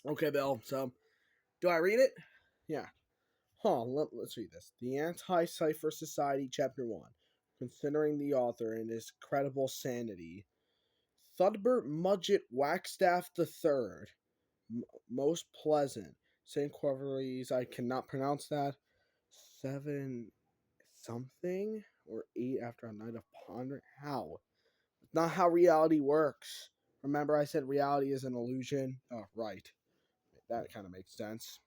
Okay, Bill. So, do I read it? Yeah. Let's read this. The Anti-Cipher Society, Chapter 1. Considering the author and his credible sanity. Thudbert Mudgett Wagstaff III. Most pleasant. St. Quaveries, I cannot pronounce that. 7 something? Or 8 after a night of pondering? How? Not how reality works. Remember I said reality is an illusion? Oh, right. That kind of makes sense.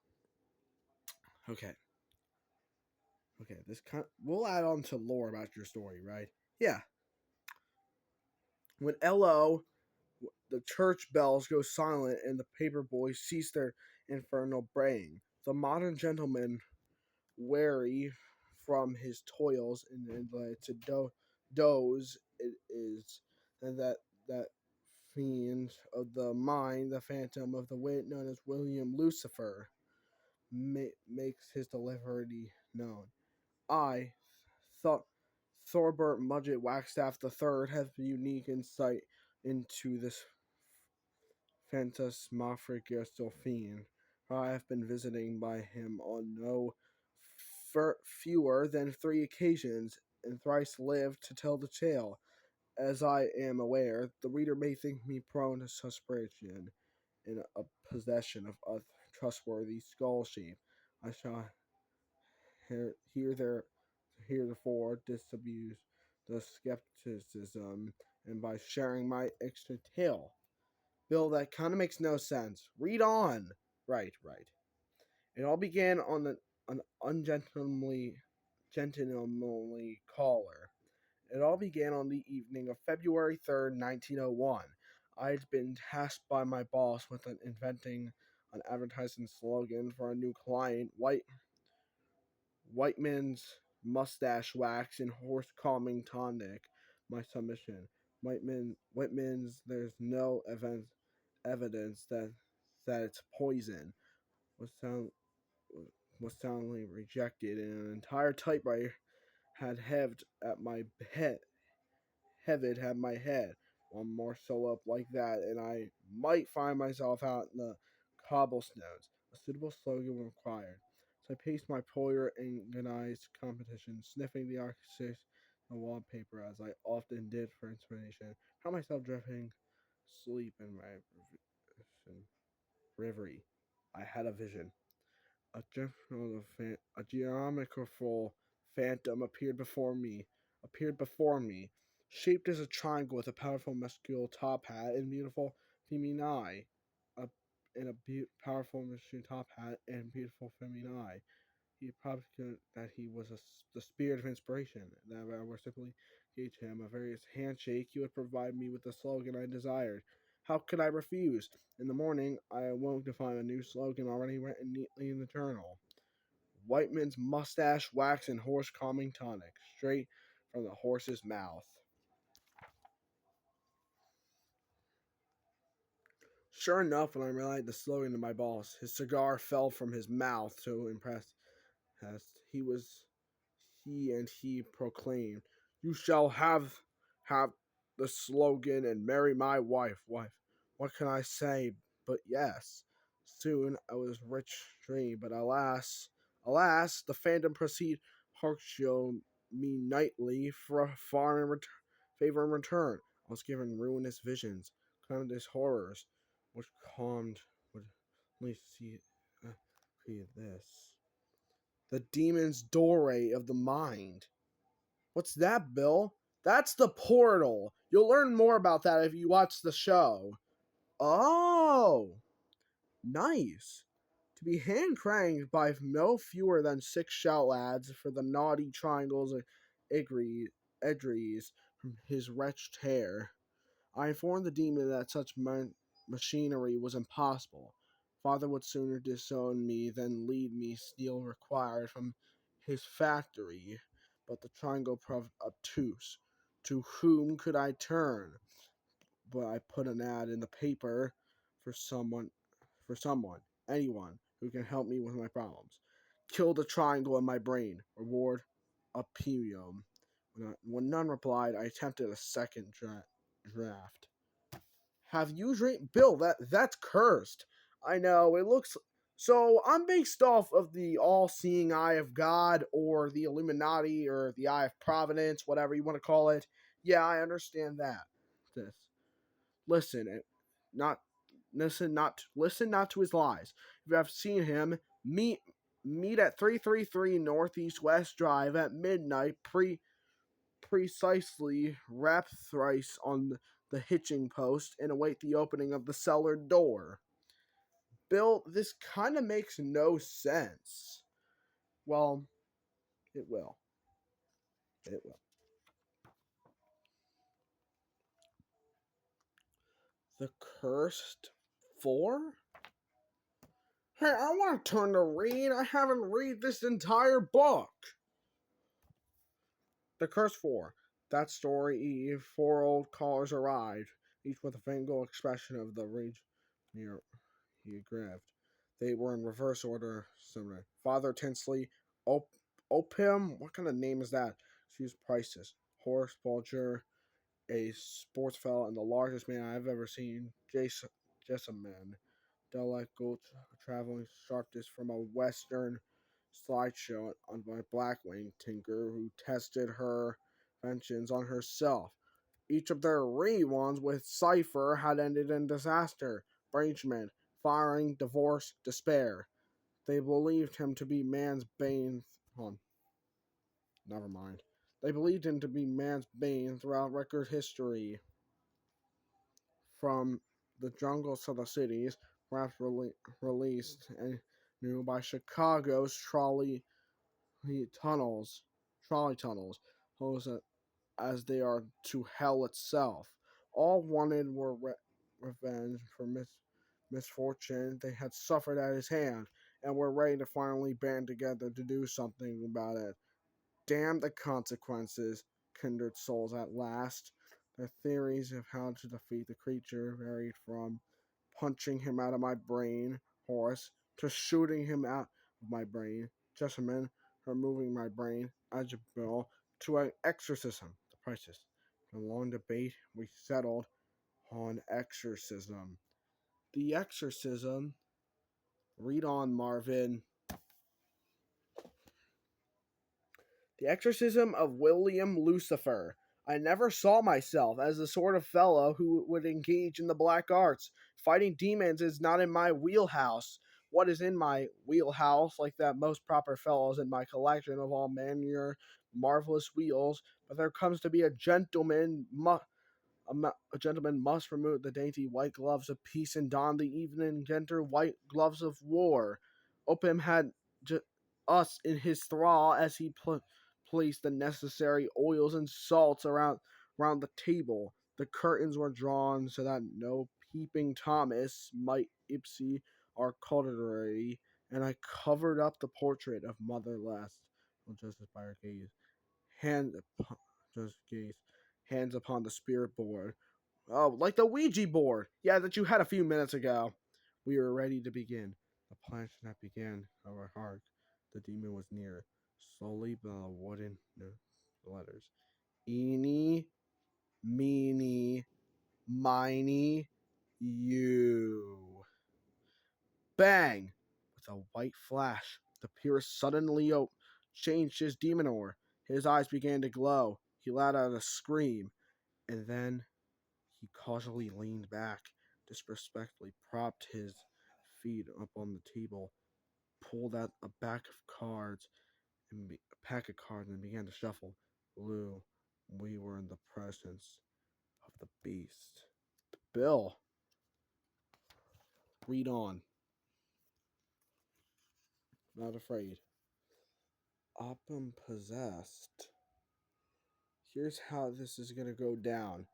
Okay. Okay, we'll add on to lore about your story, right? Yeah. When LO, the church bells go silent and the paper boys cease their infernal braying, the modern gentleman, weary from his toils and to doze, it is, and that fiend of the mind, the phantom of the wit known as William Lucifer, makes his delivery known. I thought Thorbert Mudgett Wagstaff III has unique insight into this phantasmagoric fiend. I have been visiting by him on no fewer than 3 occasions, and thrice lived to tell the tale. As I am aware, the reader may think me prone to suspicion in a possession of trustworthy skull shape. I shall heretofore disabuse the skepticism, and by sharing my extra tale. Bill, that kind of makes no sense. Read on. Right. It all began on an gentlemanly caller. It all began on the evening of February 3rd, 1901. I had been tasked by my boss with inventing an advertising slogan for a new client, Whiteman's mustache wax and horse calming tonic. My submission. Whiteman's there's no evidence that it's poison was sound was soundly rejected, and an entire typewriter had heved at my head. Heavid had my head. One more sew up like that, and I might find myself out in the cobblestones. A suitable slogan required. So I paced my polar organized competition, sniffing the architects and wallpaper as I often did for inspiration. Found myself drifting sleep in my reverie. I had a vision. A geometrical phantom appeared before me, shaped as a triangle with a powerful muscular top hat and beautiful feminine eye. A, and a powerful muscular top hat and beautiful feminine eye. He probably that he was the spirit of inspiration, that I were simply gauge him a various handshake, he would provide me with the slogan I desired. How could I refuse? In the morning, I awoke to find a new slogan already written neatly in the journal. Whiteman's mustache, wax, and horse calming tonic, straight from the horse's mouth. Sure enough, when I relayed the slogan to my boss, his cigar fell from his mouth, so impressed as he proclaimed, "You shall have the slogan and marry my wife. Wife, what can I say but yes?" Soon I was rich dream, but alas, the phantom proceed show me nightly for a far favor in return. I was given ruinous visions, calamitous horrors, which calmed would only see this. The demon's doorway of the mind. What's that, Bill? That's the portal. You'll learn more about that if you watch the show. Oh, nice. To be hand cranked by no fewer than 6 shout lads for the naughty triangles and edgeries from his wretched hair. I informed the demon that such machinery was impossible. Father would sooner disown me than lead me steel required from his factory, but the triangle proved obtuse. To whom could I turn? But I put an ad in the paper for someone, anyone who can help me with my problems. Kill the triangle in my brain. Reward a premium. When none replied, I attempted a second draft. Have you dreamed, Bill? That's cursed. I know, it looks. So I'm based off of the all seeing eye of God or the Illuminati or the eye of Providence, whatever you want to call it. Yeah, I understand that. This. Listen, not listen not to his lies. If you have seen him, meet at 333 Northeast West Drive at midnight precisely, rap thrice on the hitching post and await the opening of the cellar door. Bill, this kind of makes no sense. Well, it will. It will. The Cursed Four? Hey, I want to turn to read. I haven't read this entire book. The Cursed Four. That story eve, four old callers arrived, each with a single expression of the rage near he grabbed. They were in reverse order. Similar. Father Tinsley, Opium. What kind of name is that? She's priceless. Horace Bulger, a sports fellow and the largest man I've ever seen. Jessamine, delightful traveling sharpness from a western slideshow on my Blackwing tinker who tested her inventions on herself. Each of their reruns with Cipher had ended in disaster, estrangement, firing, divorce, despair. They believed him to be man's bane. Hold on, never mind. They believed him to be man's bane throughout record history. From the jungles to the cities, raps released and new by Chicago's tunnels, trolley tunnels, as they are to hell itself. All wanted were revenge for misfortune they had suffered at his hand, and were ready to finally band together to do something about it. Damn the consequences, kindred souls at last. Their theories of how to defeat the creature varied from punching him out of my brain, Horace, to shooting him out of my brain, Jessamine, removing my brain, Ajabel, to an exorcism, the prices. In a long debate, we settled on exorcism. The exorcism, read on, Marvin. The Exorcism of William Lucifer. I never saw myself as the sort of fellow who would engage in the black arts. Fighting demons is not in my wheelhouse. What is in my wheelhouse, like that most proper fellows in my collection of all manner marvelous wheels, but there comes to be a gentleman must remove the dainty white gloves of peace and don the even genter white gloves of war. Opium had us in his thrall as he placed the necessary oils and salts around the table. The curtains were drawn so that no peeping Thomas might ipsy our cautery, and I covered up the portrait of Mother Lest. Justice by her gaze. Hand just gaze. Hands upon the spirit board. Oh, like the Ouija board. Yeah, that you had a few minutes ago. We were ready to begin. The planche that began our heart. The demon was near. Slowly the wooden letters. Eeny, meeny, miny, you. Bang! With a white flash, the pierce suddenly changed his demonor. His eyes began to glow. He let out a scream, and then he cautiously leaned back, disrespectfully propped his feet up on the table, pulled out a pack of cards, and began to shuffle. Lou, we were in the presence of the beast. Bill, read on. Not afraid. Upham possessed. Here's how this is gonna go down.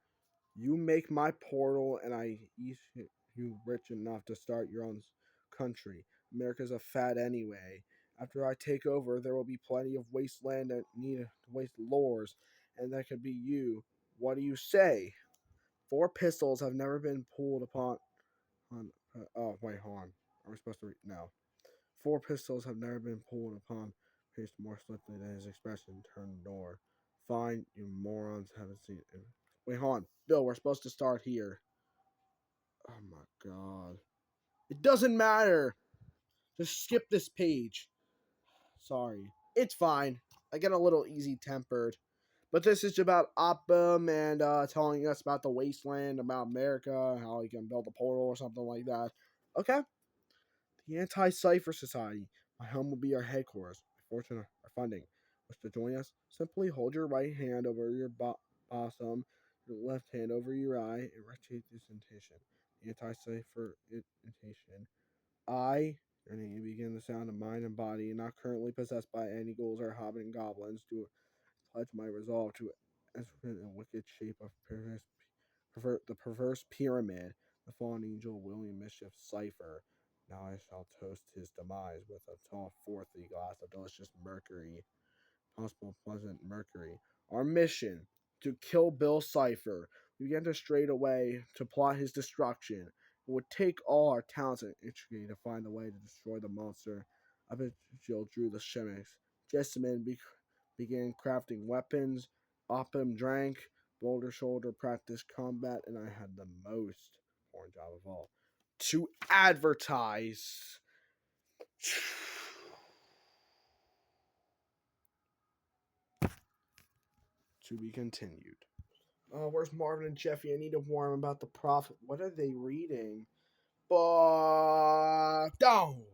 You make my portal, and I eat you rich enough to start your own country. America's a fad anyway. After I take over, there will be plenty of wasteland that need to waste lores, and that could be you. What do you say? Four pistols have never been pulled upon. Oh, wait, hold on. Are we supposed to read? No. Four pistols have never been pulled upon. Paced more swiftly than his expression turned the door. Fine, you morons haven't seen it. Wait, hold on. Bill, we're supposed to start here. Oh my god. It doesn't matter. Just skip this page. Sorry. It's fine. I get a little easy tempered. But this is about Oppum and telling us about the wasteland, about America, how he can build a portal or something like that. Okay. The Anti-Cipher Society. My home will be our headquarters. My fortune, our funding. Wish to join us? Simply hold your right hand over your bosom, your left hand over your eye, and rotate this intention. The Anti-Cipher intention. I, your name, begin the sound of mind and body, and not currently possessed by any ghouls or hobbling goblins, do pledge my resolve to execute a wicked shape of the perverse pyramid, the fallen angel William Mischief Cipher. Now I shall toast his demise with a tall fourthly glass of delicious mercury, possible pleasant mercury. Our mission, to kill Bill Cipher. We began to straightway to plot his destruction. It would take all our talents and intrigue to find a way to destroy the monster. Abigail drew the shemix. Jessamine began crafting weapons. Oppum drank. Boulder Shoulder practiced combat, and I had the most important job of all, to advertise. To be continued. Oh, where's Marvin and Jeffy? I need to warn them about the prophet. What are they reading? But down.